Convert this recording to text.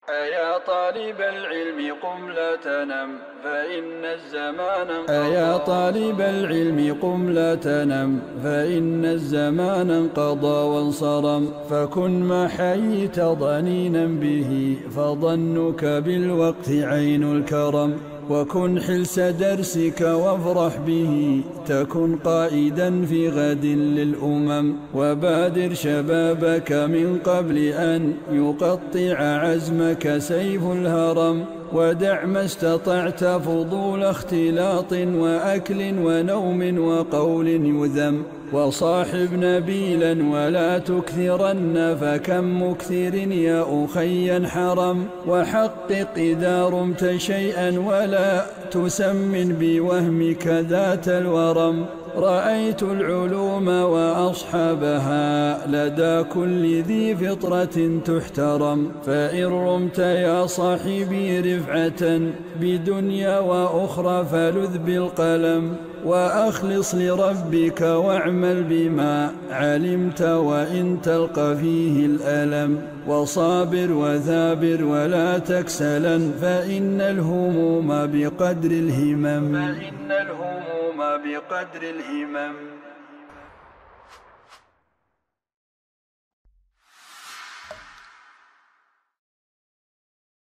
أيا طالب العلم قم لا تنم فإن الزمان أيا طالب العلم قم لا تنم فإن الزمان انقضى وانصرم فكن ما حييت ضنينا به فظنك بالوقت عين الكرم وكن حلس درسك وافرح به تكن قائدا في غد للأمم وبادر شبابك من قبل أن يقطع عزمك سيف الهرم ودع ما استطعت فضول اختلاط وأكل ونوم وقول يذم وصاحب نبيلا ولا تكثرن فكم مكثر يا أخي حرم وحقق إذا رمت شيئا ولا تسمن بوهمك ذات الورم رأيت العلوم وأصحابها لدى كل ذي فطرة تحترم فإن رمت يا صاحبي رفعة بدنيا وأخرى فلذ بالقلم وأخلص لربك واعمل بما علمت وإن تلقى فيه الألم وصابر وثابر ولا تكسلا فإن الهموم بقدر الهمم